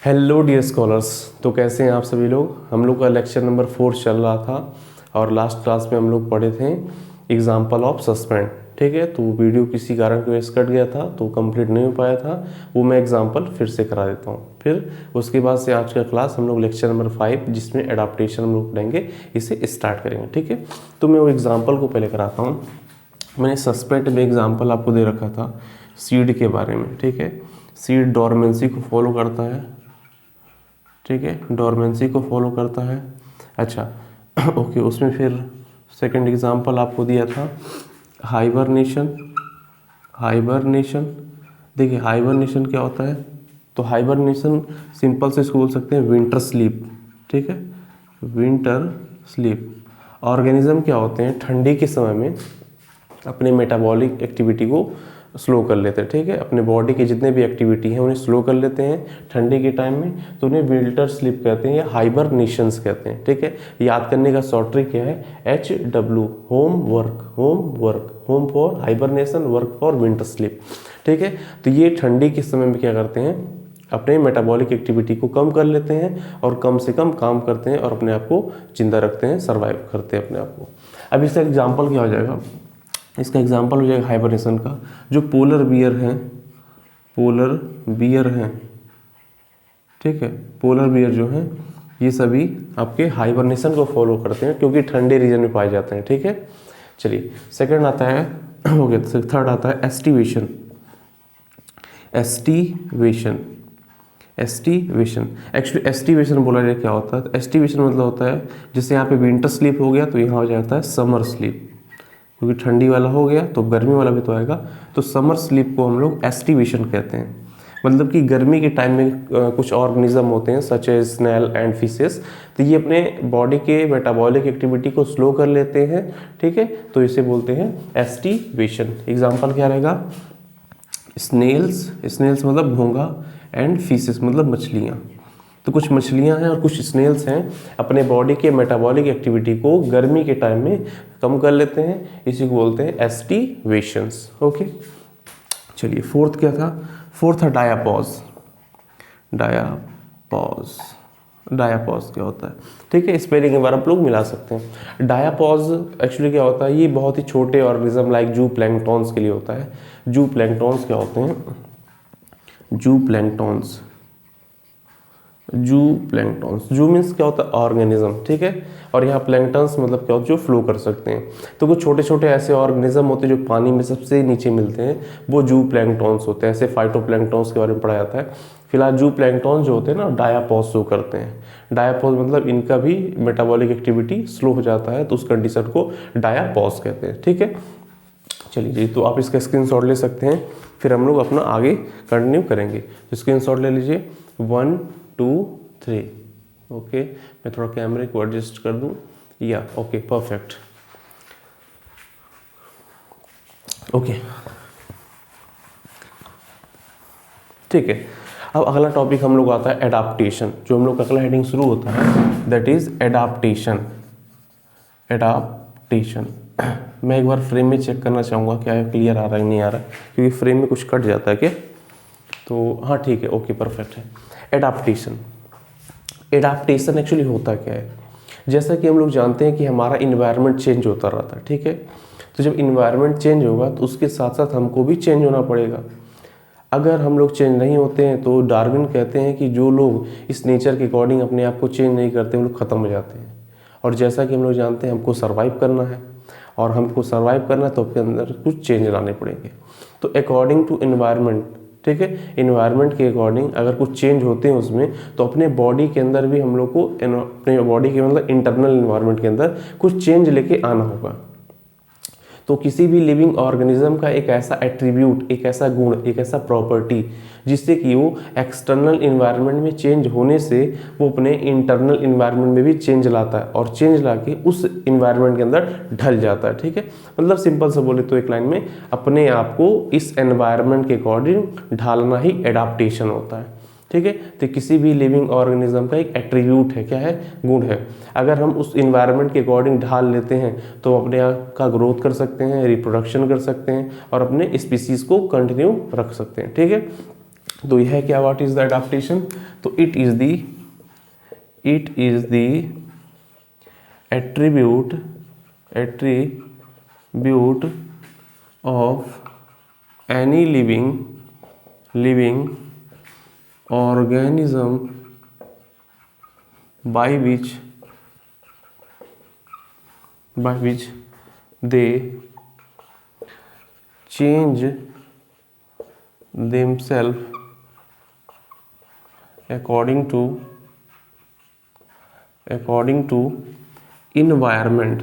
Hello dear scholars. तो कैसे हैं आप सभी लोग। हम लोग का लेक्चर नंबर 4 चल रहा था और लास्ट क्लास में हम लोग पढ़े थे एग्जाम्पल ऑफ सस्पेंड। ठीक है, तो वीडियो किसी कारण की वजह से कट गया था तो कंप्लीट नहीं हो पाया था, वो मैं एग्जाम्पल फिर से करा देता हूँ। फिर उसके बाद से आज का क्लास हम लोग लेक्चर नंबर 5 जिसमें एडाप्टेशन हम लोग पढ़ेंगे, इसे स्टार्ट करेंगे। ठीक है, तो मैं वो एग्जाम्पल को पहले कराता हूँ। मैंने सस्पेंड में एग्जाम्पल आपको दे रखा था सीड के बारे में। ठीक है, सीड डोरमेंसी को फॉलो करता है। ठीक है, डोरमेंसी को फॉलो करता है। अच्छा ओके, उसमें फिर सेकंड एग्जांपल आपको दिया था हाइबरनेशन। हाइबरनेशन, देखिए हाइबरनेशन क्या होता है, तो हाइबरनेशन सिंपल से इसको बोल सकते हैं विंटर स्लीप। ठीक है, विंटर स्लीप। ऑर्गेनिज्म क्या होते हैं, ठंडी के समय में अपने मेटाबॉलिक एक्टिविटी को स्लो कर लेते हैं। ठीक है, अपने बॉडी के जितने भी एक्टिविटी हैं उन्हें स्लो कर लेते हैं ठंडी के टाइम में, तो उन्हें विंटर स्लीप कहते हैं या हाइबरनेशंस कहते हैं। ठीक है, याद करने का शॉर्ट ट्रिक क्या है, HW, home work, home work, home for hibernation, work for winter sleep. ठीक है, तो ये ठंडी के समय में क्या करते हैं, अपने मेटाबॉलिक एक्टिविटी को कम कर लेते हैं और कम से कम काम करते हैं और अपने आप को जिंदा रखते हैं, सर्वाइव करते हैं अपने आप को। अब इसका एग्जाम्पल क्या हो जाएगा, इसका एग्जाम्पल हो जाएगा हाइबरनेशन का। जो पोलर बियर हैं, पोलर बियर हैं, ठीक है, पोलर बियर जो हैं ये सभी आपके हाइबरनेशन को फॉलो करते हैं क्योंकि ठंडे रीजन में पाए जाते हैं। ठीक है, चलिए सेकंड आता है, हो गया, थर्ड आता है aestivation. Aestivation, aestivation, actually aestivation बोला जाए क्या होता है, एस्टिवेशन मतलब होता है जैसे यहाँ पे विंटर स्लीप हो गया तो यहाँ हो जाता है समर स्लीप, क्योंकि ठंडी वाला हो गया तो गर्मी वाला भी तो आएगा, तो समर स्लीप को हम लोग एस्टिवेशन कहते हैं। मतलब कि गर्मी के टाइम में कुछ ऑर्गेनिज्म होते हैं such as snail and fishes, तो ये अपने बॉडी के मेटाबॉलिक एक्टिविटी को स्लो कर लेते हैं। ठीक है, तो इसे बोलते हैं एस्टिवेशन। एग्जाम्पल क्या रहेगा, स्नेल्स, स्नेल्स मतलब घोंघा, एंड फिशेस मतलब मछलियाँ। तो कुछ मछलियाँ हैं और कुछ स्नेल्स हैं अपने बॉडी के मेटाबॉलिक एक्टिविटी को गर्मी के टाइम में कम कर लेते हैं, इसी को बोलते हैं एस्टिवेशंस। ओके, चलिए फोर्थ क्या था, फोर्थ था डायापॉज। डायापॉज, डायापॉज क्या होता है, ठीक है, स्पेलिंग एक बार आप लोग मिला सकते हैं। डायापॉज एक्चुअली क्या होता है, ये बहुत ही छोटे ऑर्गेनिज्म लाइक जू प्लैंक्टॉन्स के लिए होता है। जू प्लैंक्टॉन्स क्या होते हैं, जू प्लैंक्टॉन्स, जू प्लैंक्टॉन्स, जू मीन्स क्या होता है ऑर्गेनिज्म। ठीक है, और यहाँ प्लैंक्टन्स मतलब क्या होता है, जो फ्लो कर सकते हैं। तो कुछ छोटे छोटे ऐसे ऑर्गेनिज्म होते हैं जो पानी में सबसे नीचे मिलते हैं, वो जू प्लैंक्टॉन्स होते हैं। ऐसे फाइटोप्लैंक्टॉन्स के बारे में पढ़ा जाता है। फिलहाल जू प्लैंक्टॉन्स जो होते हैं ना डायापॉज शो करते हैं। डायापॉज मतलब इनका भी मेटाबॉलिक एक्टिविटी स्लो हो जाता है, तो उस कंडीशन को डायापॉज कहते हैं। ठीक है, चलिए जी, तो आप इसका स्क्रीनशॉट ले सकते हैं, फिर हम लोग अपना आगे कंटिन्यू करेंगे। तो स्क्रीनशॉट ले लीजिए, 1 2 3। ओके, मैं थोड़ा कैमरे को एडजस्ट कर दूं, या ओके परफेक्ट। ओके ठीक है, अब अगला टॉपिक हम लोग आता है एडाप्टेशन। जो हम लोग का अगला हेडिंग शुरू होता है दैट इज एडाप्टेशन। एडाप्टेशन मैं एक बार फ्रेम में चेक करना चाहूँगा क्या है, क्लियर आ रहा है नहीं आ रहा है, क्योंकि फ्रेम में कुछ कट जाता है क्या, तो हाँ ठीक है, ओके परफेक्ट है। एडाप्टेशन, एडाप्टेशन एक्चुअली होता क्या है, जैसा कि हम लोग जानते हैं कि हमारा इन्वायरमेंट चेंज होता रहता है। ठीक है, तो जब इन्वायरमेंट चेंज होगा तो उसके साथ साथ हमको भी चेंज होना पड़ेगा। अगर हम लोग चेंज नहीं होते हैं तो डार्विन कहते हैं कि जो लोग इस नेचर के अकॉर्डिंग अपने आप को चेंज नहीं करते वो लोग ख़त्म हो जाते हैं। और जैसा कि हम लोग जानते हैं हमको सर्वाइव करना है, और हमको सर्वाइव करना है तो अपने अंदर कुछ चेंज लाने पड़ेंगे। तो अकॉर्डिंग टू एनवायरनमेंट, ठीक है, एनवायरनमेंट के अकॉर्डिंग अगर कुछ चेंज होते हैं उसमें, तो अपने बॉडी के अंदर भी हम लोग को अपने बॉडी के मतलब इंटरनल एनवायरनमेंट के अंदर कुछ चेंज लेके आना होगा। तो किसी भी लिविंग ऑर्गेनिज्म का एक ऐसा एट्रीब्यूट, एक ऐसा गुण, एक ऐसा प्रॉपर्टी जिससे कि वो एक्सटर्नल इन्वायरमेंट में चेंज होने से वो अपने इंटरनल इन्वायरमेंट में भी चेंज लाता है, और चेंज लाके उस इन्वायरमेंट के अंदर ढल जाता है। ठीक है, मतलब सिंपल से बोले तो एक लाइन में अपने आप को इस एनवायरमेंट के अकॉर्डिंग ढालना ही एडाप्टेशन होता है। ठीक है, तो किसी भी लिविंग ऑर्गेनिज्म का एक एट्रीब्यूट है, क्या है, गुण है। अगर हम उस इन्वायरमेंट के अकॉर्डिंग ढाल लेते हैं तो अपने आप का ग्रोथ कर सकते हैं, रिप्रोडक्शन कर सकते हैं और अपने स्पीसीज को कंटिन्यू रख सकते हैं। ठीक है, तो यह है क्या, व्हाट इज द एडाप्टेशन? तो it is the attribute of any living organism by which they change themselves according to environment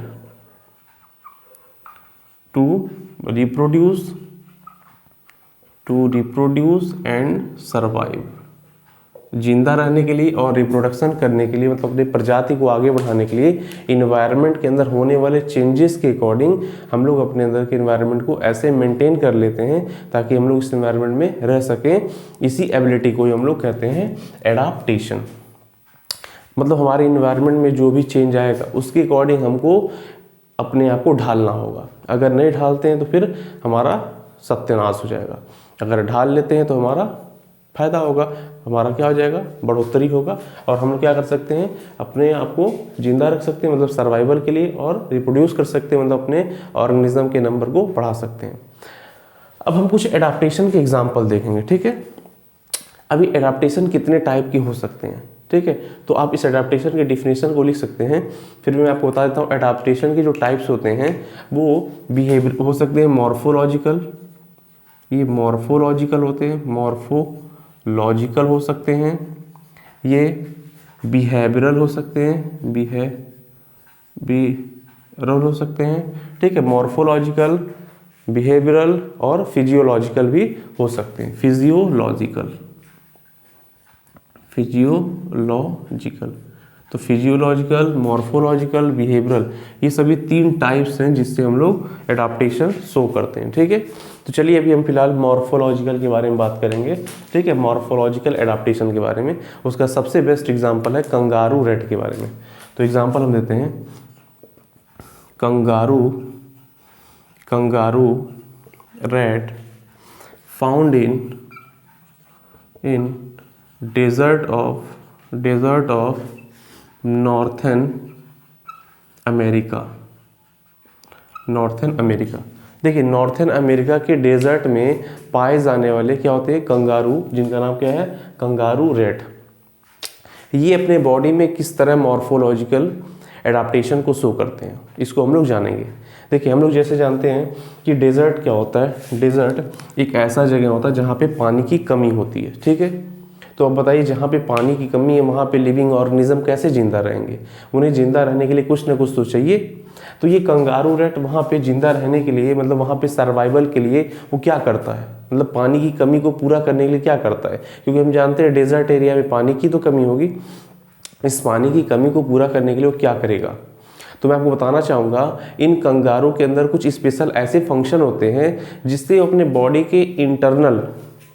to reproduce and survive। जिंदा रहने के लिए और रिप्रोडक्शन करने के लिए, मतलब अपनी प्रजाति को आगे बढ़ाने के लिए इन्वायरमेंट के अंदर होने वाले चेंजेस के अकॉर्डिंग हम लोग अपने अंदर के इन्वायरमेंट को ऐसे मेंटेन कर लेते हैं ताकि हम लोग इस इन्वायरमेंट में रह सकें। इसी एबिलिटी को हम लोग कहते हैं एडाप्टेशन। मतलब हमारे इन्वायरमेंट में जो भी चेंज आएगा उसके अकॉर्डिंग हमको अपने आप को ढालना होगा। अगर नहीं ढालते हैं तो फिर हमारा सत्यानाश हो जाएगा, अगर ढाल लेते हैं तो हमारा फायदा होगा, हमारा क्या हो जाएगा, बढ़ोतरी होगा। और हम लोग क्या कर सकते हैं, अपने आप को जिंदा रख सकते हैं, मतलब सर्वाइवल के लिए, और रिप्रोड्यूस कर सकते हैं, मतलब अपने ऑर्गेनिज्म के नंबर को बढ़ा सकते हैं। अब हम कुछ एडाप्टेशन के एग्जाम्पल देखेंगे, ठीक है। अभी एडाप्टेशन कितने टाइप के हो सकते हैं, ठीक है। तो आप इस एडाप्टेशन के डिफिनेशन को लिख सकते हैं। फिर मैं आपको बता देता हूँ एडाप्टेशन के जो टाइप्स होते हैं वो बिहेवियर हो सकते हैं, मॉर्फोलॉजिकल, ये मॉर्फोलॉजिकल होते हैं, मॉर्फोलॉजिकल हो सकते हैं, ये बिहेवियरल हो सकते हैं, बिहेवियरल हो सकते हैं, ठीक है। मॉर्फोलॉजिकल, बिहेवियरल और फिजियोलॉजिकल भी हो सकते हैं। फिजियोलॉजिकल, तो फिजियोलॉजिकल, मॉर्फोलॉजिकल, बिहेवियरल, ये सभी 3 टाइप्स हैं जिससे हम लोग एडाप्टेशन शो करते हैं, ठीक है। तो चलिए अभी हम फिलहाल मॉर्फोलॉजिकल के बारे में बात करेंगे, ठीक है। मॉर्फोलॉजिकल एडाप्टेशन के बारे में उसका सबसे बेस्ट एग्जांपल है कंगारू रैट के बारे में। तो एग्जांपल हम देते हैं, kangaroo rat found in desert of northern America. देखिए नॉर्थन अमेरिका के डेजर्ट में पाए जाने वाले क्या होते हैं, कंगारू, जिनका नाम क्या है, कंगारू रैट। ये अपने बॉडी में किस तरह मॉर्फोलॉजिकल एडाप्टेशन को शो करते हैं, इसको हम लोग जानेंगे। देखिए हम लोग जैसे जानते हैं कि डेजर्ट क्या होता है, डेजर्ट एक ऐसा जगह होता है जहाँ पे पानी की कमी होती है, ठीक है। तो अब बताइए जहाँ पे पानी की कमी है वहाँ पे लिविंग ऑर्गेनिज्म कैसे जिंदा रहेंगे, उन्हें जिंदा रहने के लिए कुछ ना कुछ तो चाहिए। तो ये कंगारू रैट वहाँ पे जिंदा रहने के लिए, मतलब वहाँ पे सर्वाइवल के लिए वो क्या करता है, मतलब पानी की कमी को पूरा करने के लिए क्या करता है, क्योंकि हम जानते हैं डेजर्ट एरिया में पानी की तो कमी होगी। इस पानी की कमी को पूरा करने के लिए वो क्या करेगा, तो मैं आपको बताना चाहूँगा इन कंगारू के अंदर कुछ स्पेशल ऐसे फंक्शन होते हैं जिससे अपने बॉडी के इंटरनल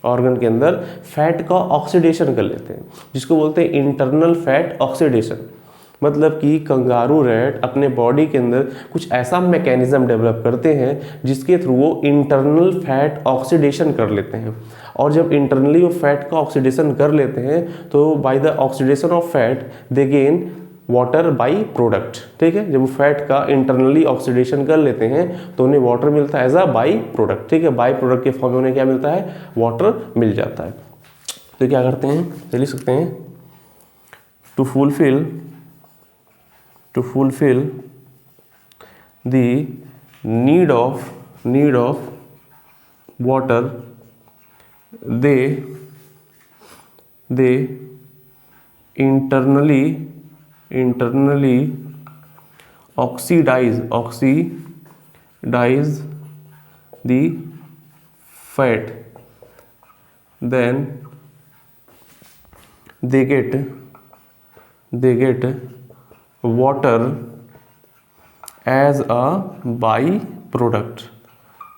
ऑर्गन के अंदर फैट का ऑक्सीडेशन कर लेते हैं, जिसको बोलते हैं इंटरनल फैट ऑक्सीडेशन। मतलब कि कंगारू रैट अपने बॉडी के अंदर कुछ ऐसा मैकेनिज्म डेवलप करते हैं जिसके थ्रू वो इंटरनल फैट ऑक्सीडेशन कर लेते हैं। और जब इंटरनली वो फैट का ऑक्सीडेशन कर लेते हैं तो by the oxidation of fat they gain water by product, ठीक है। जब वो फैट का इंटरनली ऑक्सीडेशन कर लेते हैं तो उन्हें वाटर मिलता है एज अ बाई प्रोडक्ट, ठीक है। बाई प्रोडक्ट के फॉर्म में उन्हें क्या मिलता है, वाटर मिल जाता है। तो क्या करते हैं, लिख सकते हैं, to fulfil the need of water they internally oxidize the fat, then they get water as a by product।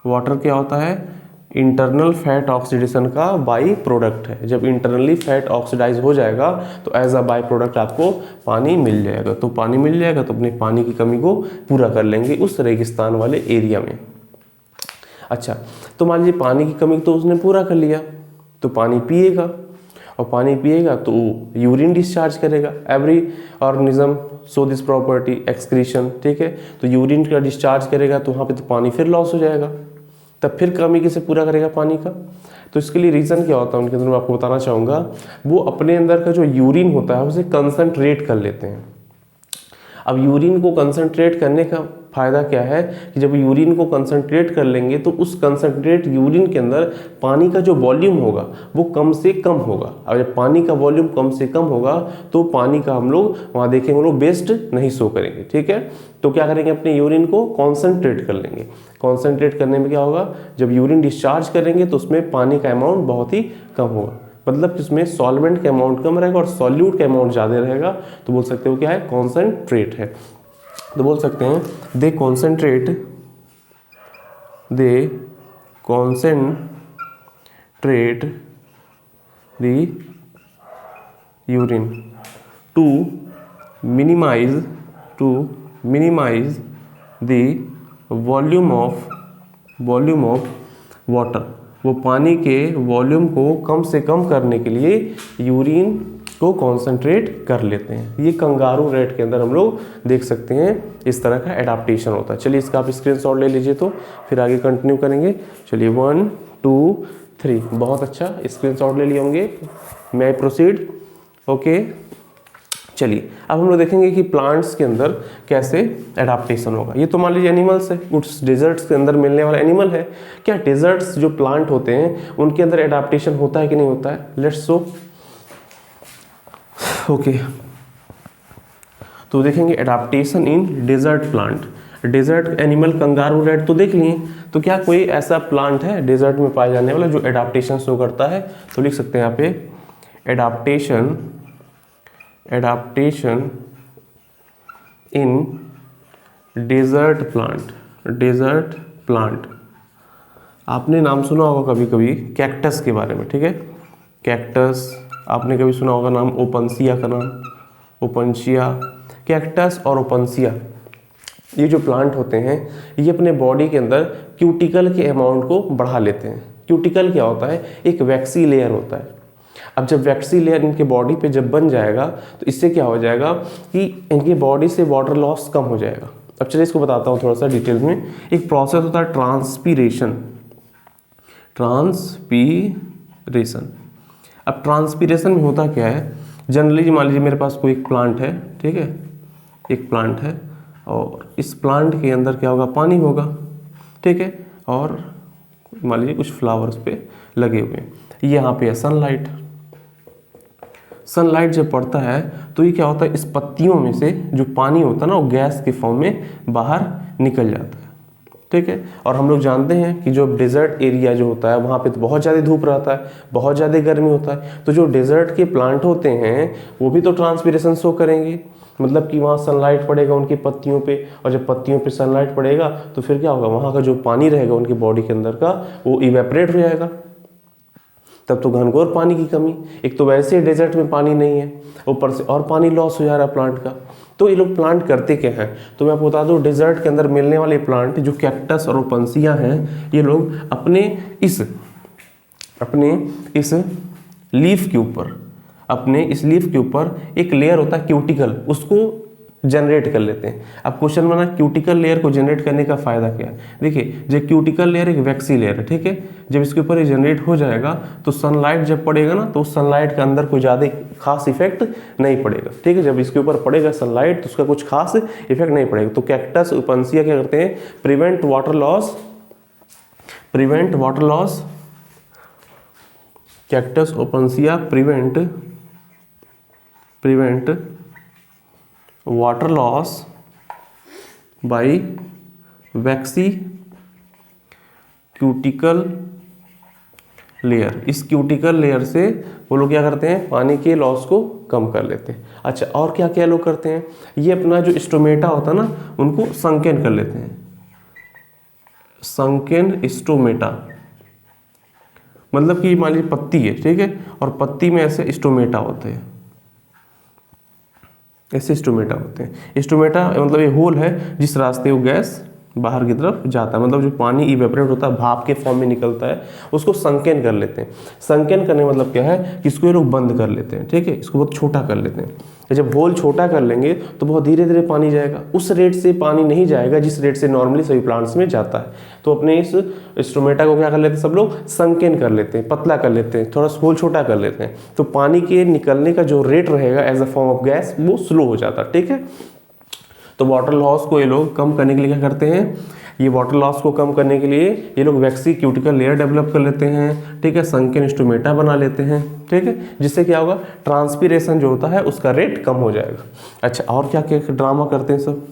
Water क्या होता है, इंटरनल फैट ऑक्सीडेशन का बाई प्रोडक्ट है। जब इंटरनली फैट ऑक्सीडाइज हो जाएगा तो एज अ बाई प्रोडक्ट आपको पानी मिल जाएगा। तो पानी मिल जाएगा तो अपने पानी की कमी को पूरा कर लेंगे उस रेगिस्तान वाले एरिया में। अच्छा, तो मान लीजिए पानी की कमी तो उसने पूरा कर लिया, तो पानी पिएगा, और पानी पिएगा तो यूरिन डिस्चार्ज करेगा। Every organism so this property excretion, ठीक है। तो यूरिन का डिस्चार्ज करेगा तो वहाँ पे तो पानी फिर लॉस हो जाएगा, तब फिर कमी कैसे पूरा करेगा पानी का। तो इसके लिए रीज़न क्या होता है उनके अंदर, मैं आपको बताना चाहूँगा। वो अपने अंदर का जो यूरिन होता है उसे कंसंट्रेट कर लेते हैं। अब यूरिन को कंसंट्रेट करने का फ़ायदा क्या है कि जब यूरिन को कंसंट्रेट कर लेंगे तो उस कंसंट्रेट यूरिन के अंदर पानी का जो वॉल्यूम होगा वो कम से कम होगा। अब जब पानी का वॉल्यूम कम से कम होगा तो पानी का हम लोग वहाँ देखेंगे, हम लोग वेस्ट नहीं शो करेंगे, ठीक है। तो क्या करेंगे, अपने यूरिन को कॉन्सनट्रेट कर लेंगे। कॉन्सनट्रेट करने में क्या होगा, जब यूरिन डिस्चार्ज करेंगे तो उसमें पानी का अमाउंट बहुत ही कम होगा, मतलब कि उसमें सॉल्वेंट का अमाउंट कम रहेगा और सॉल्यूट का अमाउंट ज़्यादा रहेगा। तो बोल सकते हो क्या है, कॉन्सनट्रेट है। तो बोल सकते हैं they concentrate the urine to minimize the volume of water. वो पानी के वॉल्यूम को कम से कम करने के लिए यूरिन को कॉन्सेंट्रेट कर लेते हैं। ये कंगारू रैट के अंदर हम लोग देख सकते हैं, इस तरह का एडाप्टेशन होता है। चलिए इसका आप स्क्रीनशॉट ले लीजिए, तो फिर आगे कंटिन्यू करेंगे। चलिए 1 2 3, बहुत अच्छा, स्क्रीनशॉट ले लिए होंगे। मैं प्रोसीड, ओके। चलिए अब हम लोग देखेंगे कि प्लांट्स के अंदर कैसे एडाप्टेशन होगा। ये तो मान लीजिए एनिमल्स है, कुछ डेजर्ट्स के अंदर मिलने वाला एनिमल है। क्या डेजर्ट्स जो प्लांट होते हैं उनके अंदर एडाप्टेशन होता है कि नहीं होता है? Let's so, okay. तो देखेंगे adaptation in desert plant. Desert animal kangaroo rat तो देख लिए, तो क्या कोई ऐसा प्लांट है डेजर्ट में पाया जाने वाला जो एडाप्टेशन शो करता है? तो लिख सकते हैं यहाँ पे एडाप्टेशन इन डेजर्ट प्लांट। आपने नाम सुना होगा कभी कभी कैक्टस के बारे में, ठीक है। कैक्टस आपने कभी सुना होगा नाम, ओपनसिया का नाम, ओपनसिया। कैक्टस और ओपनसिया ये जो प्लांट होते हैं ये अपने बॉडी के अंदर क्यूटिकल के अमाउंट को बढ़ा लेते हैं। क्यूटिकल क्या होता है? एक वैक्सी लेयर होता है। अब जब वैक्सी लेयर इनके बॉडी पे जब बन जाएगा तो इससे क्या हो जाएगा कि इनकी बॉडी से वाटर लॉस कम हो जाएगा। अब चलिए इसको बताता हूँ थोड़ा सा डिटेल में। एक प्रोसेस होता है ट्रांसपीरेशन। अब ट्रांसपीरेशन में होता क्या है, जनरली मान लीजिए मेरे पास कोई एक प्लांट है, ठीक है, एक प्लांट है और इस प्लांट के अंदर क्या होगा, पानी होगा, ठीक है, और मान लीजिए कुछ फ्लावर्स पे लगे हुए हैं। यहाँ पे है सनलाइट। सनलाइट जब पड़ता है तो ये क्या होता है, इस पत्तियों में से जो पानी होता है ना वो गैस के फॉर्म में बाहर निकल जाता है, ठीक है। और हम लोग जानते हैं कि जो डेजर्ट एरिया जो होता है वहाँ पे तो बहुत ज़्यादा धूप रहता है, बहुत ज़्यादा गर्मी होता है। तो जो डेजर्ट के प्लांट होते हैं वो भी तो ट्रांसपीरेशन शो करेंगे, मतलब कि वहाँ सनलाइट पड़ेगा उनकी पत्तियों पे, और जब पत्तियों पे सनलाइट पड़ेगा तो फिर क्या होगा, वहाँ का जो पानी रहेगा उनकी बॉडी के अंदर का वो इवेपरेट हो जाएगा। तब तो घनघोर पानी की कमी, एक तो वैसे डेजर्ट में पानी नहीं है, ऊपर से और पानी लॉस हो जा रहा है प्लांट का। तो ये लोग प्लांट करते क्या हैं, तो मैं आपको बता दूं, डेजर्ट के अंदर मिलने वाले प्लांट जो कैक्टस और ओपनसिया हैं, ये लोग अपने इस लीफ के ऊपर एक लेयर होता है क्यूटिकल, उसको जनरेट कर लेते हैं। अब क्वेश्चन बना क्यूटिकल लेयर को जनरेट करने का फायदा क्या है। देखिए जो क्यूटिकल लेयर एक वैक्सी लेयर है, ठीक है। जब इसके ऊपर ये जनरेट हो जाएगा तो सनलाइट जब पड़ेगा ना तो सनलाइट के अंदर कोई ज़्यादा खास इफेक्ट नहीं पड़ेगा, ठीक है। जब इसके ऊपर पड़ेगा सनलाइट तो उसका कुछ खास इफेक्ट नहीं पड़ेगा। तो कैक्टस ओपनसिया क्या करते हैं, prevent water loss. Cactus opuntia prevent water loss by waxy cuticle layer. इस क्यूटिकल लेयर से वो लोग क्या करते हैं, पानी के लॉस को कम कर लेते हैं। अच्छा, और क्या क्या लोग करते हैं, ये अपना जो स्टोमेटा होता है ना उनको संकेन कर लेते हैं। संकेन स्टोमेटा मतलब कि मान लीजिए पत्ती है, ठीक है, और पत्ती में ऐसे स्टोमेटा होते हैं, ऐसे स्टोमेटा होते हैं। स्टोमेटा मतलब ये होल है जिस रास्ते वो गैस बाहर की तरफ जाता है, मतलब जो पानी इवेपोरेट होता है, भाप के फॉर्म में निकलता है, उसको संकेन कर लेते हैं। संकेन करने मतलब क्या है कि इसको ये लोग बंद कर लेते हैं, ठीक है, इसको बहुत छोटा कर लेते हैं। जब होल छोटा कर लेंगे तो बहुत धीरे धीरे पानी जाएगा, उस रेट से पानी नहीं जाएगा जिस रेट से नॉर्मली सभी प्लांट्स में जाता है। तो अपने इस स्टोमेटा को क्या कर लेते हैं सब लोग, संकेन कर लेते हैं, पतला कर लेते हैं, थोड़ा होल छोटा कर लेते हैं। तो पानी के निकलने का जो रेट रहेगा as a form of gas वो स्लो हो जाता है, ठीक है। तो वाटर लॉस को ये लोग कम करने के लिए क्या करते हैं, ये वाटर लॉस को कम करने के लिए ये लोग वैक्सी क्यूटिकल लेयर डेवलप कर लेते हैं, ठीक है, संकेन स्टोमेटा बना लेते हैं, ठीक है, जिससे क्या होगा, ट्रांसपीरेशन जो होता है उसका रेट कम हो जाएगा। अच्छा, और क्या क्या ड्रामा करते हैं सब,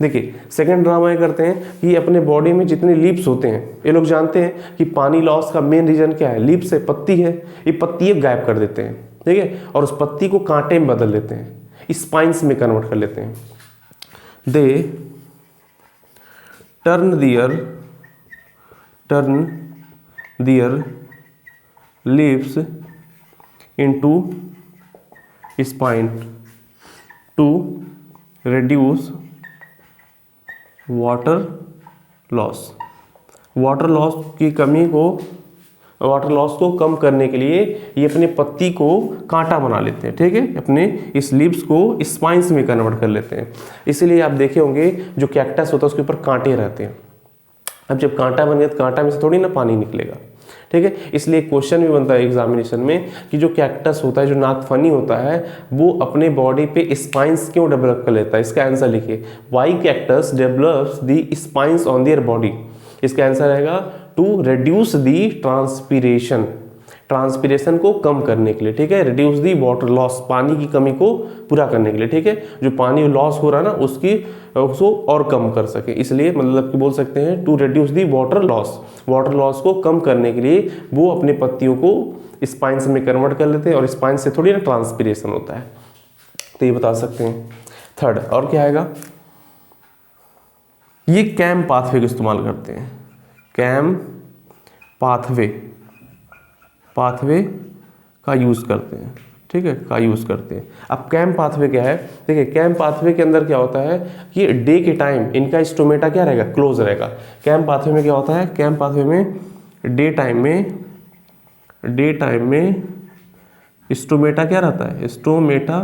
देखिए सेकंड ड्रामा ये करते हैं कि अपने बॉडी में जितने लीप्स होते हैं, ये लोग जानते हैं कि पानी लॉस का मेन रीजन क्या है, लीप्स है, पत्ती है, ये पत्ती गायब कर देते हैं, ठीक है, और उस पत्ती को कांटे में बदल देते हैं, स्पाइंस में कन्वर्ट कर लेते हैं। दे turn their leaves into spine to reduce water loss। Water loss की कमी को, वाटर लॉस को कम करने के लिए ये अपने पत्ती को कांटा बना लेते हैं, ठीक है, अपने इस लीव्स को स्पाइंस में कन्वर्ट कर लेते हैं। इसीलिए आप देखे होंगे जो कैक्टस होता है उसके ऊपर कांटे रहते हैं। अब जब कांटा बन गया तो कांटा में से थोड़ी ना पानी निकलेगा, ठीक है। इसलिए क्वेश्चन भी बनता है एग्जामिनेशन में कि जो कैक्टस होता है, जो नागफनी होता है, वो अपने बॉडी पे स्पाइंस क्यों डेवलप कर लेता है। इसका आंसर लिखिए, why cactus develops the spines on their body. इसका आंसर रहेगा to reduce the transpiration, transpiration को कम करने के लिए, ठीक है, रिड्यूस दी वाटर लॉस, पानी की कमी को पूरा करने के लिए, ठीक है, जो पानी लॉस हो रहा है ना उसको और कम कर सके। इसलिए मतलब कि बोल सकते हैं to reduce the water loss, water loss को कम करने के लिए वो अपने पत्तियों को स्पाइंस में कन्वर्ट कर लेते हैं, और स्पाइंस से थोड़ी ना ट्रांसपीरेशन होता है, तो ये बता सकते हैं। थर्ड और क्या आएगा, ये कैम पाथवे का इस्तेमाल करते हैं, कैम पाथवे का यूज़ करते हैं, ठीक है, का यूज़ करते हैं। अब कैम पाथवे क्या है, देखिए कैम पाथवे के अंदर क्या होता है कि डे के टाइम इनका स्टोमेटा क्या रहेगा, क्लोज रहेगा। कैम पाथवे में क्या होता है, कैम पाथवे में डे टाइम में स्टोमेटा क्या रहता है, स्टोमेटा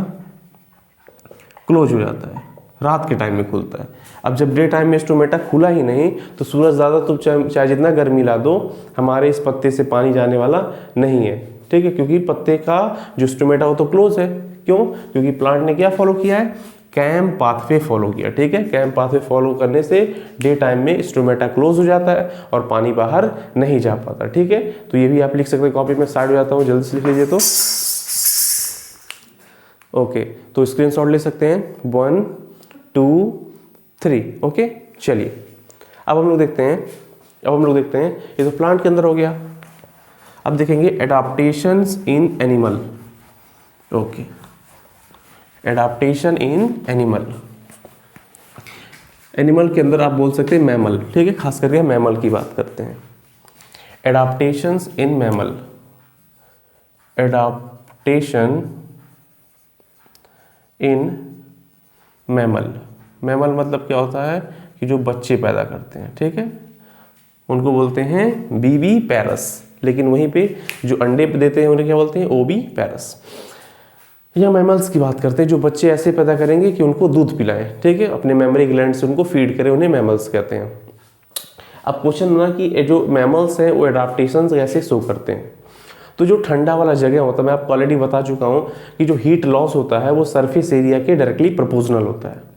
क्लोज हो जाता है, रात के टाइम में खुलता है। अब जब डे टाइम में स्टोमेटा खुला ही नहीं तो सूरज ज़्यादा तो चाहे जितना गर्मी ला दो, हमारे इस पत्ते से पानी जाने वाला नहीं है, ठीक है, क्योंकि पत्ते का जो स्टोमेटा वो तो क्लोज है। क्यों, क्योंकि प्लांट ने क्या फॉलो किया है, कैम पाथवे फॉलो किया, ठीक है। कैम पाथवे फॉलो करने से डे टाइम में स्टोमेटा क्लोज हो जाता है और पानी बाहर नहीं जा पाता, ठीक है। तो ये भी आप लिख सकते हैं, कॉपी में स्टार्ट हो जाता हूँ, जल्दी से लिख लीजिए। तो ओके, तो स्क्रीनशॉट ले सकते हैं, 1 2 3, ओके। चलिए अब हम लोग देखते हैं, ये तो प्लांट के अंदर हो गया। अब देखेंगे adaptations in animal, okay, adaptation in animal के अंदर आप बोल सकते हैं मैमल, ठीक है, खास करके मैमल की बात करते हैं। एडाप्टेशंस इन मैमल, एडाप्टेशन इन मैमल मतलब क्या होता है कि जो बच्चे पैदा करते हैं, ठीक है, उनको बोलते हैं बीबी पैरस, लेकिन वहीं पे जो अंडे देते हैं उन्हें क्या बोलते हैं, ओबी पैरस। या मैमल्स की बात करते हैं जो बच्चे ऐसे पैदा करेंगे कि उनको दूध पिलाएं, ठीक है, अपने मेमोरी ग्लैंड से उनको फीड करें, उन्हें मैमल्स कहते हैं। अब क्वेश्चन बना कि जो मैमल्स हैं वो एडाप्टेशन कैसे शो करते हैं। तो जो ठंडा वाला जगह होता है, मैं आपको ऑलरेडी बता चुका हूँ कि जो हीट लॉस होता है वो सरफेस एरिया के डायरेक्टली प्रोपोर्शनल होता है।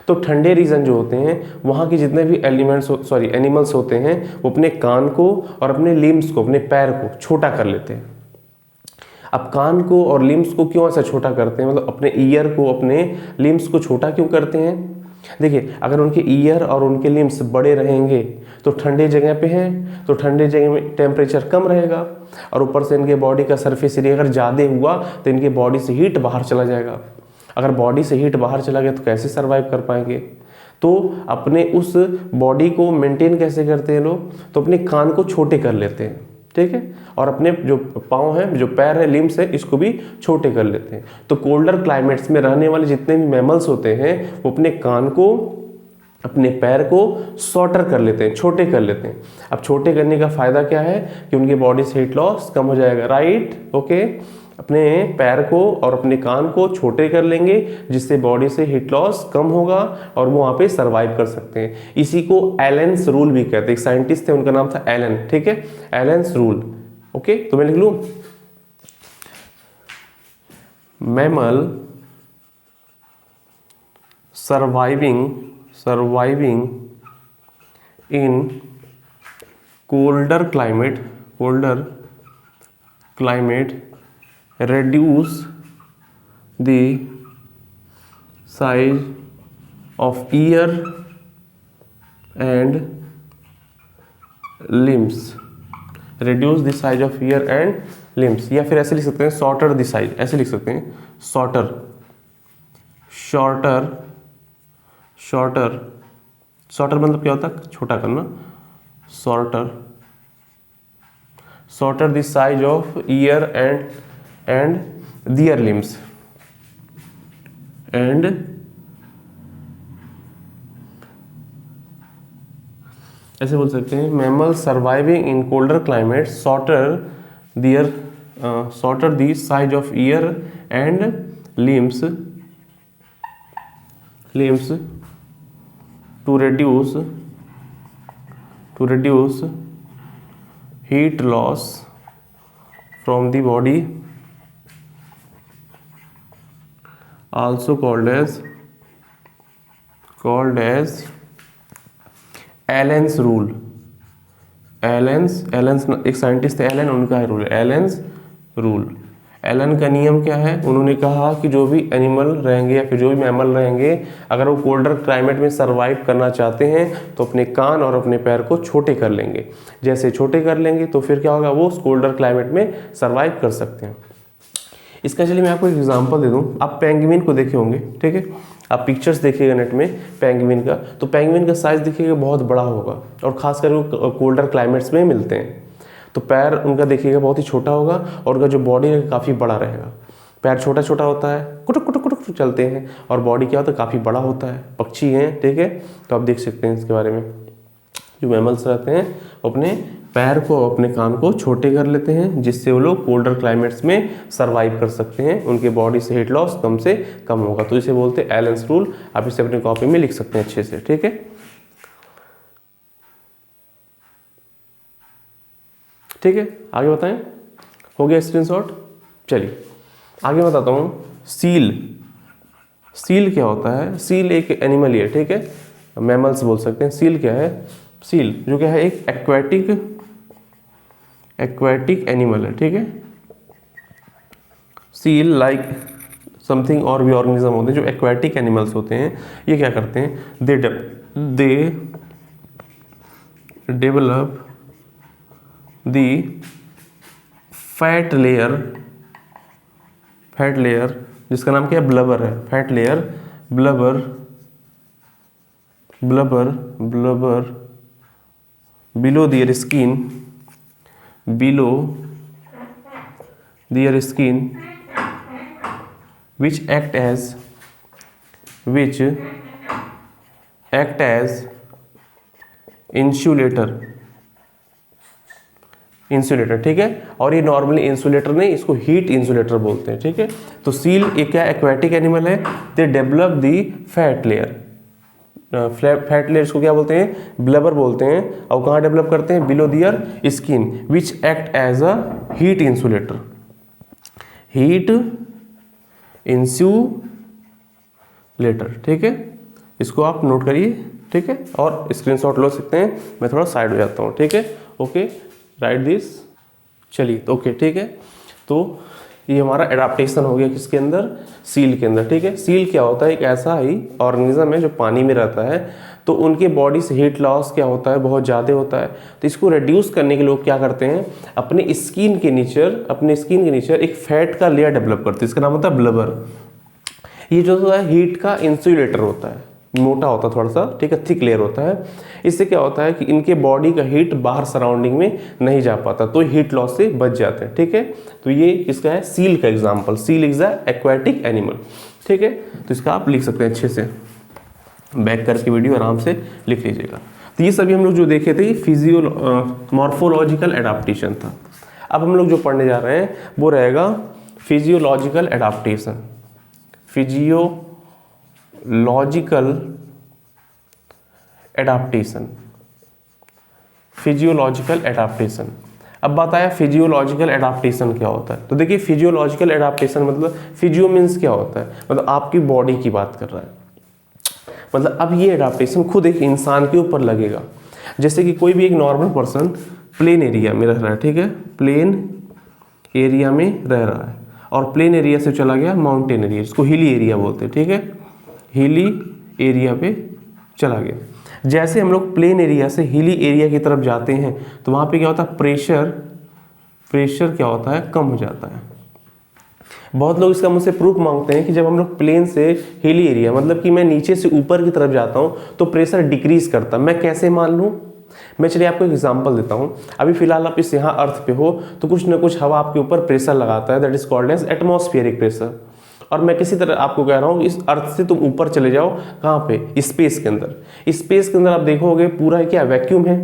तो ठंडे रीजन जो होते हैं वहाँ के जितने भी एनिमल्स होते हैं वो अपने कान को और अपने लिम्स को, अपने पैर को छोटा कर लेते हैं। अब कान को और लिम्स को क्यों ऐसा छोटा करते हैं, मतलब अपने ईयर को, अपने लिम्स को छोटा क्यों करते हैं। देखिए अगर उनके ईयर और उनके लिम्स बड़े रहेंगे तो ठंडे जगह पे हैं, तो ठंडे जगह में टेम्परेचर कम रहेगा, और ऊपर से इनके बॉडी का सरफेस एरिया अगर ज़्यादा हुआ तो इनके बॉडी से हीट बाहर चला जाएगा। अगर बॉडी से हीट बाहर चला गया तो कैसे सर्वाइव कर पाएंगे। तो अपने उस बॉडी को मेंटेन कैसे करते हैं लोग, तो अपने कान को छोटे कर लेते हैं, ठीक है, और अपने जो पाँव हैं, जो पैर है, लिम्स है, इसको भी छोटे कर लेते हैं। तो कोल्डर क्लाइमेट्स में रहने वाले जितने भी मैमल्स होते हैं वो अपने कान को अपने पैर को शॉर्टर कर लेते हैं, छोटे कर लेते हैं। अब छोटे करने का फ़ायदा क्या है कि उनकी बॉडी से हीट लॉस कम हो जाएगा, राइट, ओके। अपने पैर को और अपने कान को छोटे कर लेंगे जिससे बॉडी से हीट लॉस कम होगा और वो वहाँ पे सर्वाइव कर सकते हैं। इसी को एलेंस रूल भी कहते हैं। एक साइंटिस्ट थे, उनका नाम था एलन, ठीक है, एलेंस रूल, ओके। तो मैं लिख लूँ, mammal surviving in colder climate reduce the size of ear and limbs, reduce the size of ear and limbs, या फिर ऐसे लिख सकते हैं shorter the size, ऐसे लिख सकते हैं shorter मतलब क्या होता है, छोटा करना, shorter the size of ear and their limbs and ऐसे बोल सकते हैं, mammal surviving in colder climate shorter the size of ear and limbs to reduce heat loss from the body, also called as Allen's rule। एलेंस एक scientist थे Elon, उनका है rule, एलेंस rule. Elon का नियम क्या है, उन्होंने कहा कि जो भी एनिमल रहेंगे या फिर जो भी मैमल रहेंगे, अगर वो कोल्डर क्लाइमेट में सर्वाइव करना चाहते हैं तो अपने कान और अपने पैर को छोटे कर लेंगे। जैसे छोटे कर लेंगे तो फिर क्या होगा, वो उस कोल्डर क्लाइमेट में सर्वाइव कर सकते हैं। इसका चलिए मैं आपको एक एग्जांपल दे दूं। आप पेंगुइन को देखे होंगे, ठीक है, आप पिक्चर्स देखिएगा नेट में पेंगुइन का, तो पेंगुइन का साइज़ देखिएगा बहुत बड़ा होगा और खासकर वो कोल्डर क्लाइमेट्स में मिलते हैं। तो पैर उनका देखिएगा बहुत ही छोटा होगा और उनका जो बॉडी है काफ़ी बड़ा रहेगा। पैर छोटा छोटा होता है, कुटुक कुटुक कुटुक चलते हैं, और बॉडी क्या होता है, काफ़ी बड़ा होता है। पक्षी हैं, ठीक है, तो आप देख सकते हैं इसके बारे में। जो मैमल्स रहते हैं अपने पैर को, अपने कान को छोटे कर लेते हैं जिससे वो लोग कोल्डर क्लाइमेट्स में सर्वाइव कर सकते हैं, उनके बॉडी से हीट लॉस कम से कम होगा। तो इसे बोलते हैं एलेंस रूल। आप इसे अपनी कॉपी में लिख सकते हैं अच्छे से, ठीक है। ठीक है, आगे बताएं, हो गया स्क्रीनशॉट। चलिए आगे बताता हूँ। सील क्या होता है, सील एक एनिमल ही है, ठीक है, मैमल्स बोल सकते हैं। सील क्या है, सील जो क्या है एक एक्वेटिक एनिमल है, ठीक है। सील लाइक समथिंग और भी ऑर्गेनिज्म होते हैं जो एक्वेटिक एनिमल्स होते हैं। ये क्या करते हैं, they develop the fat layer जिसका नाम क्या है, ब्लबर है। Fat layer, blubber below their skin which act as insulator, ठीक है। और ये नॉर्मली इंसुलेटर नहीं, इसको हीट इंसुलेटर बोलते हैं, ठीक है। तो सील एक क्या एक्वेटिक एनिमल है, they develop the fat layer इसको क्या बोलते हैं, ब्लबर बोलते हैं। और कहाँ डेवलप करते हैं, below their skin which act as a heat insulator, ठीक है। इसको आप नोट करिए, ठीक है, और स्क्रीनशॉट ले सकते हैं। मैं थोड़ा साइड हो जाता हूँ, ठीक है, ओके, राइट दिस। चलिए, ओके, ठीक है। तो ये हमारा एडाप्टेशन हो गया किसके अंदर, सील के अंदर, ठीक है। सील क्या होता है, एक ऐसा ही ऑर्गेनिज्म है जो पानी में रहता है, तो उनके बॉडी से हीट लॉस क्या होता है, बहुत ज़्यादा होता है। तो इसको रिड्यूस करने के लोग क्या करते हैं, अपने स्किन के नीचे एक फैट का लेयर डेवलप करते हैं, इसका नाम होता है ब्लबर। ये जो है हीट का इंसुलेटर होता है, मोटा होता है थोड़ा सा, ठीक है, थिक लेयर होता है। इससे क्या होता है कि इनके बॉडी का हीट बाहर सराउंडिंग में नहीं जा पाता, तो हीट लॉस से बच जाते हैं, ठीक है। तो ये इसका है सील का example. Seal is a aquatic animal, ठीक है। तो इसका आप लिख सकते हैं अच्छे से। बैक करके वीडियो आराम से लिख लीजिएगा। तो ये सभी हम लोग जो देखे थे मॉर्फोलॉजिकल एडाप्टेशन था। अब हम लोग जो पढ़ने जा रहे हैं वो रहेगा physiological adaptation. Physiological adaptation, physiological adaptation. अब बात आया फिजियोलॉजिकल एडाप्टेशन क्या होता है। तो देखिए फिजियोलॉजिकल एडाप्टेशन मतलब फिजियो मीन्स क्या होता है, मतलब आपकी बॉडी की बात कर रहा है। मतलब अब ये एडाप्टेशन खुद एक इंसान के ऊपर लगेगा। जैसे कि कोई भी एक नॉर्मल पर्सन प्लेन एरिया में रह रहा है, ठीक है, प्लेन एरिया में रह रहा है और प्लेन एरिया से चला गया माउंटेन एरिया, जिसको हिली एरिया बोलते हैं, ठीक है, हिली एरिया पे चला गया। जैसे हम लोग प्लेन एरिया से हिली एरिया की तरफ जाते हैं तो वहाँ पे क्या होता है, प्रेशर क्या होता है, कम हो जाता है। बहुत लोग इसका मुझसे प्रूफ मांगते हैं कि जब हम लोग प्लेन से हिली एरिया, मतलब कि मैं नीचे से ऊपर की तरफ जाता हूँ तो प्रेशर डिक्रीज करता है। मैं कैसे मान लूँ, मैं चलिए आपको एक एग्जांपल देता हूँ। अभी फिलहाल आप इस यहाँ अर्थ पे हो तो कुछ ना कुछ हवा आपके ऊपर प्रेशर लगाता है, that is called as atmospheric pressure. और मैं किसी तरह आपको कह रहा हूँ इस अर्थ से तुम ऊपर चले जाओ, कहाँ पे, स्पेस के अंदर। स्पेस के अंदर आप देखोगे पूरा क्या वैक्यूम है,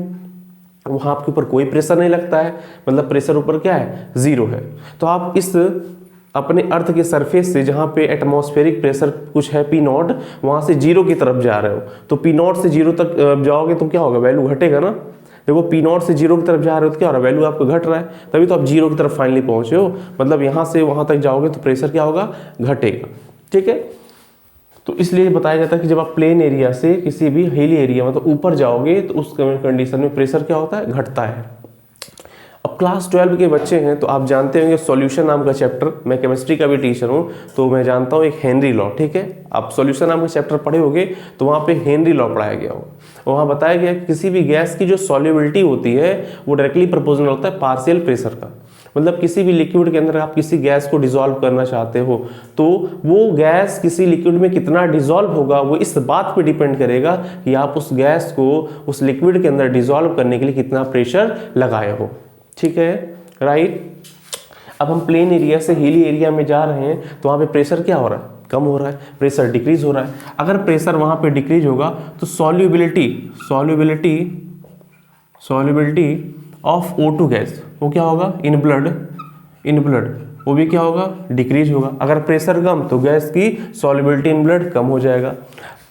वहाँ आपके ऊपर कोई प्रेशर नहीं लगता है, मतलब प्रेशर ऊपर क्या है, जीरो है। तो आप इस अपने अर्थ के सरफेस से जहाँ पे एटमॉस्फेरिक प्रेशर कुछ है P नॉट, वहाँ से जीरो की तरफ जा रहे हो तो P नॉट से जीरो तक जाओगे तो क्या होगा, वैल्यू घटेगा ना। देखो P नॉट से जीरो की तरफ जा रहे हो तो क्या हो रहा है, वैल्यू आपको घट रहा है, तभी तो आप जीरो की तरफ फाइनली पहुँचे हो। मतलब यहाँ से वहाँ तक जाओगे तो प्रेशर क्या होगा, घटेगा, ठीक है। तो इसलिए बताया जाता है कि जब आप प्लेन एरिया से किसी भी हिली एरिया मतलब ऊपर जाओगे तो उस कंडीशन में प्रेशर क्या होता है, घटता है। अब क्लास 12 के बच्चे हैं तो आप जानते होंगे सॉल्यूशन नाम का चैप्टर, मैं केमिस्ट्री का भी टीचर हूँ तो मैं जानता हूँ एक हेनरी लॉ, ठीक है। आप सॉल्यूशन नाम का चैप्टर पढ़े होंगे तो वहाँ पे हेनरी लॉ पढ़ाया गया हो। वहाँ बताया गया कि किसी भी गैस की जो सॉल्युबिलिटी होती है वो डायरेक्टली प्रोपोर्शनल होता है पार्शियल प्रेशर का। मतलब किसी भी लिक्विड के अंदर आप किसी गैस को डिसॉल्व करना चाहते हो तो वो गैस किसी लिक्विड में कितना डिसॉल्व होगा वो इस बात पे डिपेंड करेगा कि आप उस गैस को उस लिक्विड के अंदर डिसॉल्व करने के लिए कितना प्रेशर लगाए हो, ठीक है, राइट। अब हम प्लेन एरिया से हिली एरिया में जा रहे हैं तो वहाँ पे प्रेशर क्या हो रहा है, कम हो रहा है, प्रेशर डिक्रीज हो रहा है। अगर प्रेशर वहाँ पे डिक्रीज होगा तो सॉल्युबिलिटी ऑफ O2 गैस वो क्या होगा, इन ब्लड वो भी क्या होगा, डिक्रीज होगा। अगर प्रेशर कम तो गैस की सॉल्युबिलिटी इन ब्लड कम हो जाएगा।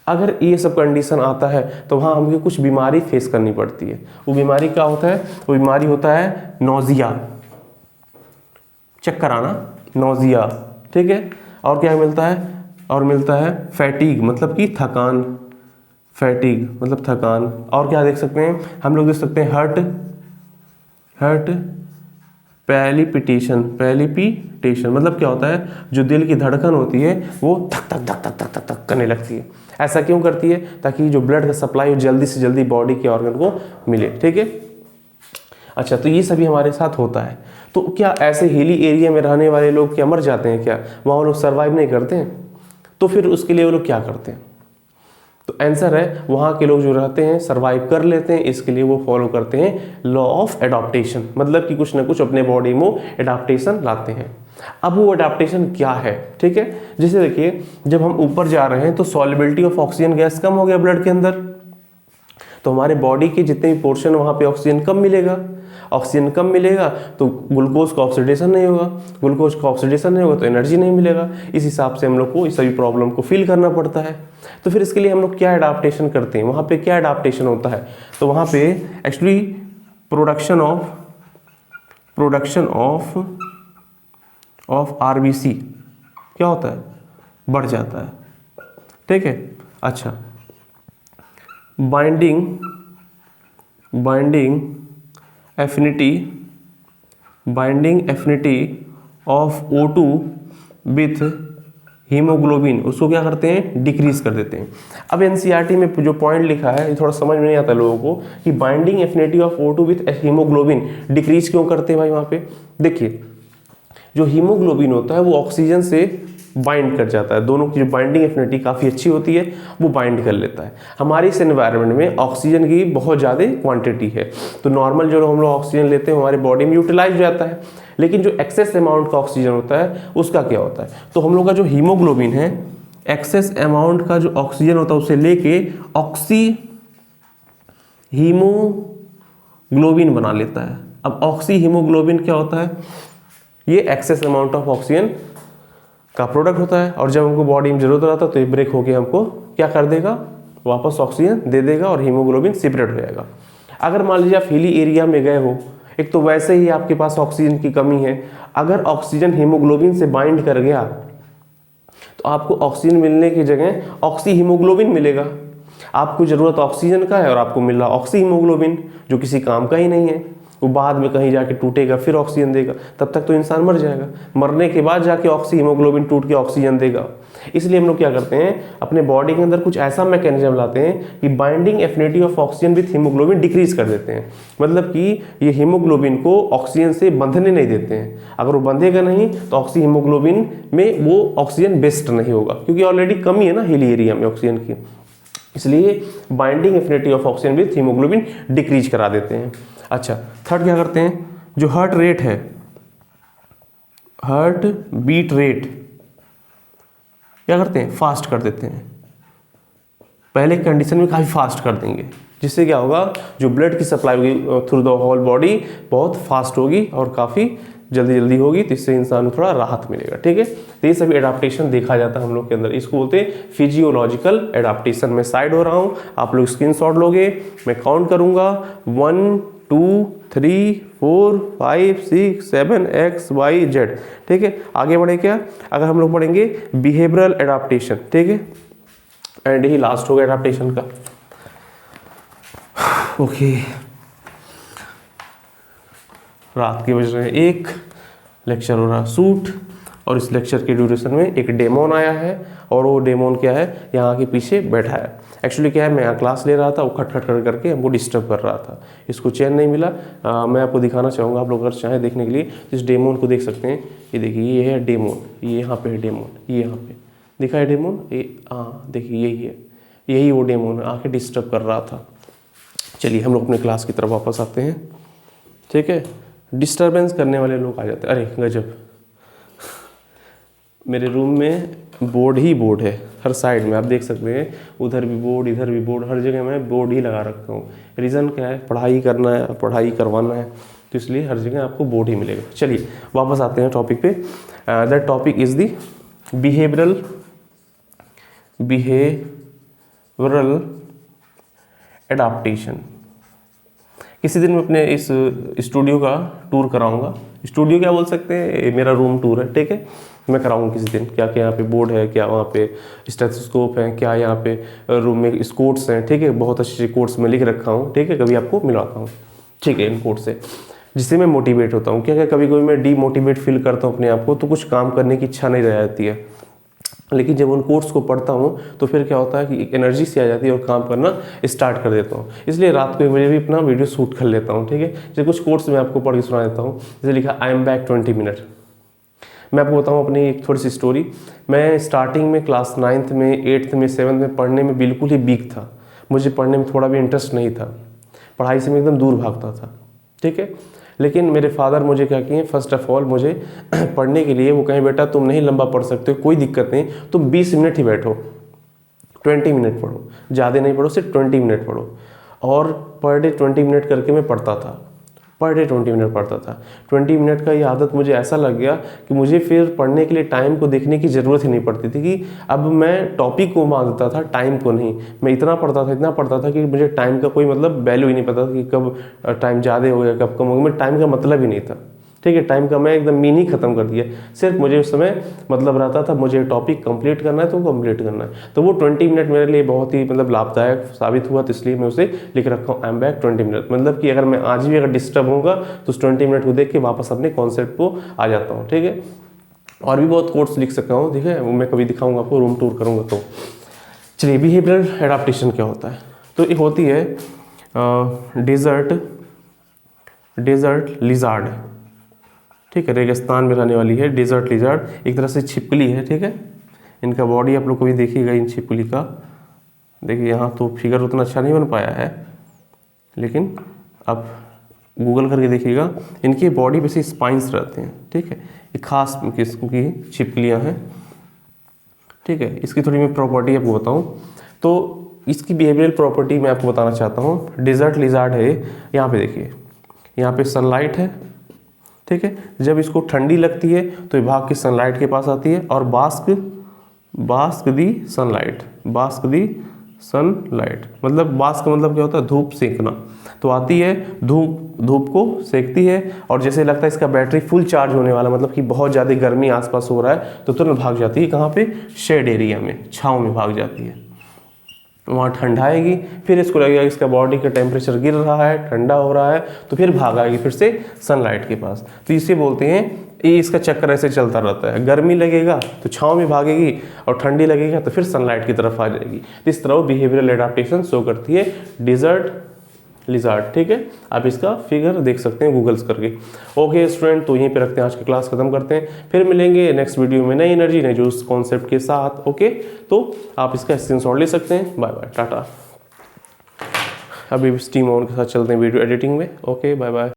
अगर ये सब कंडीशन आता है तो वहाँ हमें कुछ बीमारी फेस करनी पड़ती है। वो बीमारी क्या होता है, वो बीमारी होता है नोजिया, चक्कर आना, नोजिया, ठीक है। और क्या मिलता है, और मिलता है फैटीग मतलब कि थकान, फैटीग मतलब थकान। और क्या देख सकते हैं हम लोग, देख सकते हैं हार्ट पैलिपिटेशन मतलब क्या होता है, जो दिल की धड़कन होती है वो धक धक धक धक धक धक धक करने लगती है। ऐसा क्यों करती है, ताकि जो ब्लड का सप्लाई हो जल्दी से जल्दी बॉडी के ऑर्गन को मिले, ठीक है। अच्छा, तो ये सभी हमारे साथ होता है। तो क्या ऐसे हिली एरिया में रहने वाले लोग क्या मर जाते हैं क्या, वहाँ वो लोग सर्वाइव नहीं करते हैं? तो फिर उसके लिए वो लोग क्या करते हैं? तो आंसर है वहाँ के लोग जो रहते हैं सर्वाइव कर लेते हैं, इसके लिए वो फॉलो करते हैं लॉ ऑफ एडाप्टेशन, मतलब कि कुछ ना कुछ अपने बॉडी में एडाप्टेशन लाते हैं। अब वो एडाप्टेशन क्या है, ठीक है। जैसे देखिए जब हम ऊपर जा रहे हैं तो सॉल्युबिलिटी ऑफ ऑक्सीजन गैस कम हो गया ब्लड के अंदर, तो हमारे बॉडी के जितने भी पोर्शन वहाँ पे ऑक्सीजन कम मिलेगा। ऑक्सीजन कम मिलेगा तो ग्लूकोज का ऑक्सीडेशन नहीं होगा, ग्लूकोज का ऑक्सीडेशन नहीं होगा तो एनर्जी नहीं मिलेगा। इस हिसाब से हम लोग को इस सभी प्रॉब्लम को फील करना पड़ता है। तो फिर इसके लिए हम लोग क्या एडाप्टेशन करते हैं, वहाँ पे क्या एडाप्टेशन होता है, तो वहाँ पे एक्चुअली प्रोडक्शन ऑफ RBC क्या होता है, बढ़ जाता है, ठीक है। अच्छा, binding affinity of O2 with haemoglobin, उसको क्या करते हैं, डिक्रीज कर देते हैं। अब NCERT में जो पॉइंट लिखा है ये थोड़ा समझ में नहीं आता लोगों को कि binding affinity of O2 with haemoglobin decrease क्यों करते हैं भाई। वहाँ पे देखिए जो हीमोग्लोबिन होता है वो ऑक्सीजन से बाइंड कर जाता है, दोनों की जो बाइंडिंग एफिनिटी काफ़ी अच्छी होती है, वो बाइंड कर लेता है। हमारे इस एनवायरनमेंट में ऑक्सीजन की बहुत ज़्यादा क्वांटिटी है, तो नॉर्मल जो हम लोग ऑक्सीजन लेते हैं हमारी बॉडी में यूटिलाइज हो जाता है, लेकिन जो एक्सेस अमाउंट का ऑक्सीजन होता है उसका क्या होता है, तो हम लोग का जो हीमोग्लोबिन है एक्सेस अमाउंट का जो ऑक्सीजन होता है उसे लेके ऑक्सी हीमोग्लोबिन बना लेता है। अब ऑक्सी हीमोग्लोबिन क्या होता है? ये एक्सेस अमाउंट ऑफ ऑक्सीजन का प्रोडक्ट होता है, और जब हमको बॉडी में जरूरत रहता है तो ये ब्रेक होके हमको क्या कर देगा, वापस ऑक्सीजन दे देगा और हीमोग्लोबिन सेपरेट हो जाएगा। अगर मान लीजिए आप हिली एरिया में गए हो, एक तो वैसे ही आपके पास ऑक्सीजन की कमी है, अगर ऑक्सीजन हीमोग्लोबिन से बाइंड कर गया तो आपको ऑक्सीजन मिलने की जगह ऑक्सी हीमोग्लोबिन मिलेगा। आपको जरूरत ऑक्सीजन का है और आपको मिल रहा ऑक्सी हीमोग्लोबिन, जो किसी काम का ही नहीं है। वो बाद में कहीं जाके टूटेगा, फिर ऑक्सीजन देगा, तब तक तो इंसान मर जाएगा। मरने के बाद जाके ऑक्सी हीमोग्लोबिन टूट के ऑक्सीजन देगा। इसलिए हम लोग क्या करते हैं, अपने बॉडी के अंदर कुछ ऐसा मैकेनिज्म लाते हैं कि binding affinity of oxygen with haemoglobin decrease कर देते हैं। मतलब कि ये हीमोग्लोबिन को ऑक्सीजन से बंधने नहीं देते हैं। अगर वो बंधेगा नहीं तो ऑक्सी हीमोग्लोबिन में वो ऑक्सीजन बेस्ट नहीं होगा, क्योंकि ऑलरेडी कमी है ना हिली एरिया में ऑक्सीजन की। इसलिए binding affinity of oxygen with haemoglobin decrease करा देते हैं। अच्छा, थर्ड क्या करते हैं, जो हार्ट रेट है, हार्ट बीट रेट क्या करते हैं, फास्ट कर देते हैं। पहले कंडीशन में काफ़ी फास्ट कर देंगे, जिससे क्या होगा, जो ब्लड की सप्लाई होगी थ्रू द होल बॉडी बहुत फास्ट होगी और काफ़ी जल्दी जल्दी होगी, तो इससे इंसान को थोड़ा राहत मिलेगा। ठीक है, तो ये सभी एडाप्टेशन देखा जाता है हम लोग के अंदर। इसको बोलते हैं फिजियोलॉजिकल एडाप्टेशन। मैं साइड हो रहा हूँ, आप लोग स्क्रीनशॉट लोगे, मैं काउंट करूँगा 1 2 3 4 5 6 7 एक्स वाई जेड। ठीक है, आगे बढ़े क्या, अगर हम लोग पढ़ेंगे बिहेवियरल एडाप्टेशन। ठीक है, एंड ही लास्ट होगा एडाप्टेशन का। ओके, रात के बज रहे हैं 1, लेक्चर हो रहा शूट, और इस लेक्चर के ड्यूरेशन में एक डेमोन आया है, और वो डेमोन क्या है, यहाँ के पीछे बैठा है। एक्चुअली क्या है, मैं यहाँ क्लास ले रहा था, वो खट खट खट करके हमको डिस्टर्ब कर रहा था, इसको चैन नहीं मिला। मैं आपको दिखाना चाहूँगा, आप लोग अगर चाहें देखने के लिए इस डेमोन को देख सकते हैं। ये देखिए, ये है डेमोन, ये यहाँ पे है डेमोन, ये यहाँ पे दिखा है डेमोन, ये हाँ देखिए यही है, यही वो डेमोन आके डिस्टर्ब कर रहा था। चलिए हम लोग अपने क्लास की तरफ वापस आते हैं। ठीक है, डिस्टर्बेंस करने वाले लोग आ जाते हैं। अरे गजब, मेरे रूम में बोर्ड ही बोर्ड है हर साइड में, आप देख सकते हैं, उधर भी बोर्ड, इधर भी बोर्ड, हर जगह मैं बोर्ड ही लगा रखा हूँ। रीज़न क्या है, पढ़ाई करना है, पढ़ाई करवाना है, तो इसलिए हर जगह आपको बोर्ड ही मिलेगा। चलिए वापस आते हैं टॉपिक पे। That topic is the behavioural adaptation. किसी दिन मैं अपने इस स्टूडियो का टूर कराऊंगा। स्टूडियो क्या बोल सकते हैं, मेरा रूम टूर है। ठीक है, मैं कराऊंगा किसी दिन, क्या क्या यहाँ पे बोर्ड है, क्या वहाँ पे स्टेथोस्कोप है, क्या यहाँ पे रूम में कोट्स हैं। ठीक है, बहुत अच्छे कोट्स में लिख रखा हूँ। ठीक है, कभी आपको मिलवाता हूँ। ठीक है, इन कोट्स से जिससे मैं मोटिवेट होता हूँ। क्या क्या कभी कभी मैं डीमोटिवेट फील करता हूँ अपने आप को, तो कुछ काम करने की इच्छा नहीं रह जाती है, लेकिन जब उन कोर्स को पढ़ता हूँ तो फिर क्या होता है कि एक एनर्जी से आ जाती है और काम करना स्टार्ट कर देता हूँ। इसलिए रात को मुझे भी अपना वीडियो शूट कर लेता हूँ। ठीक है, जैसे कुछ कोर्स मैं आपको पढ़ के सुना देता हूँ। जैसे लिखा आई एम बैक 20 मिनट। मैं आपको बताऊँ अपनी एक थोड़ी सी स्टोरी। मैं स्टार्टिंग में क्लास 9th में 8th में 7th में पढ़ने में बिल्कुल ही वीक था। मुझे पढ़ने में थोड़ा भी इंटरेस्ट नहीं था, पढ़ाई से मैं एकदम दूर भागता था। ठीक है, लेकिन मेरे फादर मुझे क्या किए, फर्स्ट ऑफ ऑल मुझे पढ़ने के लिए वो कहें बेटा तुम नहीं लंबा पढ़ सकते, कोई दिक्कत नहीं, तुम 20 मिनट ही बैठो, 20 मिनट पढ़ो, ज़्यादा नहीं पढ़ो, सिर्फ 20 मिनट पढ़ो। और पर डे 20 मिनट करके मैं पढ़ता था, पर डे 20 मिनट पढ़ता था। 20 मिनट का ये आदत मुझे ऐसा लग गया कि मुझे फिर पढ़ने के लिए टाइम को देखने की ज़रूरत ही नहीं पड़ती थी, कि अब मैं टॉपिक को मानता था, टाइम को नहीं। मैं इतना पढ़ता था कि मुझे टाइम का कोई मतलब वैल्यू ही नहीं पता था कि कब टाइम ज़्यादा हो गया, कब कम हो गया। मैं टाइम का मतलब ही नहीं था। ठीक है, टाइम का मैं एकदम मीनिंग खत्म कर दिया। सिर्फ मुझे उस समय मतलब रहता था, मुझे टॉपिक कंप्लीट करना है तो कंप्लीट करना है। तो वो 20 मिनट मेरे लिए बहुत ही मतलब लाभदायक साबित हुआ, तो इसलिए मैं उसे लिख रखा हूँ आई एम बैक 20 मिनट। मतलब कि अगर मैं आज भी अगर डिस्टर्ब होगा तो उस 20 मिनट को देख के वापस अपने कॉन्सेप्ट को आ जाता हूँ। ठीक है, और भी बहुत कोर्स लिख सकता हूँ। ठीक है, वो मैं कभी दिखाऊंगा आपको, रूम टूर करूँगा तो। चलिए, बिहेवियरल एडाप्टेशन क्या होता है, तो ये होती है डेजर्ट लिजार्ड। ठीक है, रेगिस्तान में रहने वाली है डेजर्ट लिजार्ड, एक तरह से छिपकली है। ठीक है, इनका बॉडी आप लोग कभी देखिएगा इन छिपकली का। देखिए यहाँ तो फिगर उतना अच्छा नहीं बन पाया है, लेकिन आप गूगल करके देखिएगा, इनकी बॉडी पे से स्पाइंस रहते हैं। ठीक है, एक खास किस्म की छिपकलियाँ हैं। ठीक है, इसकी थोड़ी मैं प्रॉपर्टी आपको बताऊं तो इसकी बिहेवियरल प्रॉपर्टी मैं आपको बताना चाहता हूँ। डिजर्ट लिजार्ड है, यहाँ पे देखिए, यहाँ पे सनलाइट है, ठीक है। जब इसको ठंडी लगती है तो ये भाग के सनलाइट के पास आती है और बास्क दी सनलाइट, बास्क दी सनलाइट मतलब बास्क का मतलब क्या होता है, धूप सेकना। तो आती है, धूप को सेकती है और जैसे लगता है इसका बैटरी फुल चार्ज होने वाला, मतलब कि बहुत ज़्यादा गर्मी आसपास हो रहा है, तो तुरंत भाग जाती है कहाँ पे, शेड एरिया में, छाँव में भाग जाती है। वहाँ ठंडाएगी, फिर इसको लगेगा इसका बॉडी का टेम्परेचर गिर रहा है, ठंडा हो रहा है, तो फिर भाग आएगी फिर से सनलाइट के पास। तो इसे बोलते हैं, ये इसका चक्कर ऐसे चलता रहता है, गर्मी लगेगा तो छाँव में भागेगी और ठंडी लगेगा तो फिर सनलाइट की तरफ आ जाएगी। तो इस तरह वो बिहेवियरल एडाप्टेशन शो करती है डिजर्ट लिजार्ड, ठीक है। आप इसका फिगर देख सकते हैं गूगल्स करके। ओके स्टूडेंट, तो यहीं पे रखते हैं, आज की क्लास खत्म करते हैं, फिर मिलेंगे नेक्स्ट वीडियो में नई एनर्जी नए जूस कॉन्सेप्ट के साथ। ओके, तो आप इसका स्क्रीनशॉट ले सकते हैं। Bye bye, tata. अभी स्टीम ऑन के साथ चलते हैं वीडियो एडिटिंग में। Okay, bye bye.